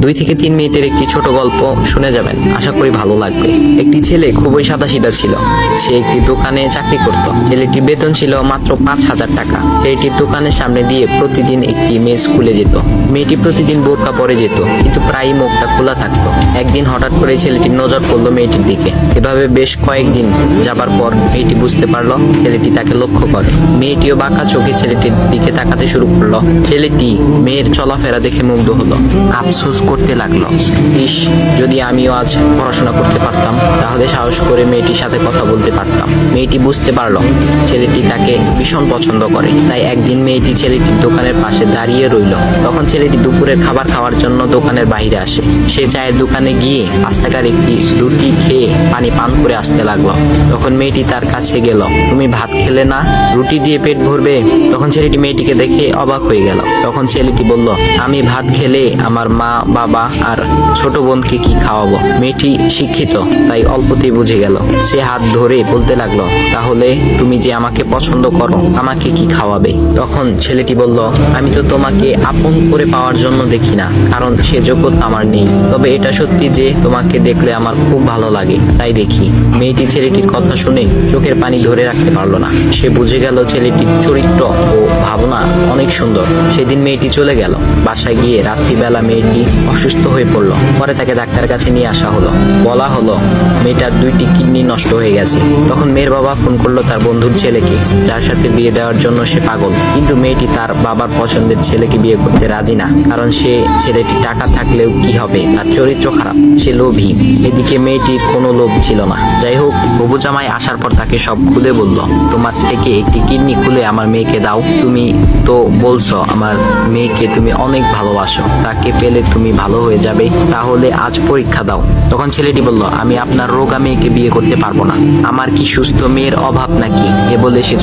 2 থেকে 3 মিনিটের একটি ছোট গল্প শুনে যাবেন, আশা করি ভালো লাগবে। একটি ছেলে খুবই সাদাসিধা ছিল। সে একটি দোকানে চাকরি করত। ছেলেটির বেতন ছিল মাত্র 5,000 টাকা। ছেলেটির দোকানের সামনে দিয়ে প্রতিদিন একটি মেয়ে স্কুলে যেত। মেয়েটি প্রতিদিন বোরকা পরে যেত, কিন্তু প্রায়ই মুখটা খোলা থাকতো। একদিন হঠাৎ করে ছেলেটির নজর পড়লো মেয়েটির দিকে। এভাবে বেশ কয়েকদিন যাবার পর মেয়েটি বুঝতে পারলো ছেলেটি তাকে লক্ষ্য করে। মেয়েটিও বাঁকা চোখে ছেলেটির দিকে তাকাতে শুরু করলো। ছেলেটি মেয়ের চলাফেরা দেখে মুগ্ধ হলো। আফসোস করতে লাগলো, ইস, যদি আমিও আজ পড়াশোনা করতে পারতাম, তাহলে সাহস করে মেয়েটির সাথে কথা বলতে পারতাম। মেয়েটি বুঝতে পারলো ছেলেটি তাকে ভীষণ পছন্দ করে। তাই একদিন মেয়েটি ছেলেটির দোকানের পাশে দাঁড়িয়ে রইল। তখন ছেলেটি দুপুরের খাবার খাওয়ার জন্য দোকানের বাইরে আসে। সে চায়ের দোকানে গিয়ে আস্তাকার একটি রুটি খেয়ে পানি পান করে আসতে লাগলো। তখন মেয়েটি তার কাছে গেল। তুমি ভাত খেলে না, রুটি দিয়ে পেট ভরবে? তখন ছেলেটি মেয়েটিকে দেখে অবাক হয়ে গেল। তখন ছেলেটি বলল, আমি ভাত খেলে আমার মা, বাবা আর ছোট বোনকে কি খাওয়াবো? মেয়েটি শিক্ষিত, তাই অল্পতেই বুঝে গেল। সে হাত ধরে বলতে লাগলো, তাহলে তুমি যে আমাকে পছন্দ করো, আমাকে কি খাওয়াবে? তখন ছেলেটি বলল, আমি তো তোমাকে আপন করে পাওয়ার জন্য দেখি না, কারণ সে যোগ্যতা আমার নেই। তবে এটা সত্যি যে তোমাকে দেখলে আমার খুব ভালো লাগে, তাই দেখি। মেয়েটি ছেলেটির কথা শুনে চোখের পানি ধরে রাখতে পারলো না। সে বুঝে গেল ছেলেটির চরিত্র ও ভাবনা অনেক সুন্দর। সেদিন মেয়েটি চলে গেল। বাসায় গিয়ে রাত্রিবেলা মেয়েটি অসুস্থ হয়ে পড়লো। পরে তাকে ডাক্তারের কাছে নিয়ে আসা হলো। বলা হলো মেয়েটার 2টি কিডনি নষ্ট হয়ে গেছে। তখন মেয়ের বাবা ফোন করলো তার বন্ধুর ছেলেকে, যার সাথে বিয়ে দেওয়ার জন্য সে পাগল। কিন্তু মেয়েটি তার বাবার পছন্দের ছেলেকে বিয়ে করতে রাজি না, কারণ সে ছেলেটি টাকা থাকলেও কি হবে, তার চরিত্র খারাপ, সে লোভী। এদিকে মেয়েটির কোনো লোভ ছিল না। যাই হোক, হবু জামাই আসার পর তাকে সব খুলে বলল, তোমার থেকে একটি কিডনি খুলে আমার মেয়েকে দাও। তুমি তো বলছো আমার মেয়েকে তুমি অনেক ভালোবাসো, তাকে পেলে তুমি ভালো হয়ে যাবে, তাহলে আজ পরীক্ষা দাও। তখন ছেলেটি বলল, আমি আপনার রোগা মেয়েকে বিয়ে করতে পারবো না। আমার কি সুস্থ মেয়ের অভাব নাকি? এ বলে সে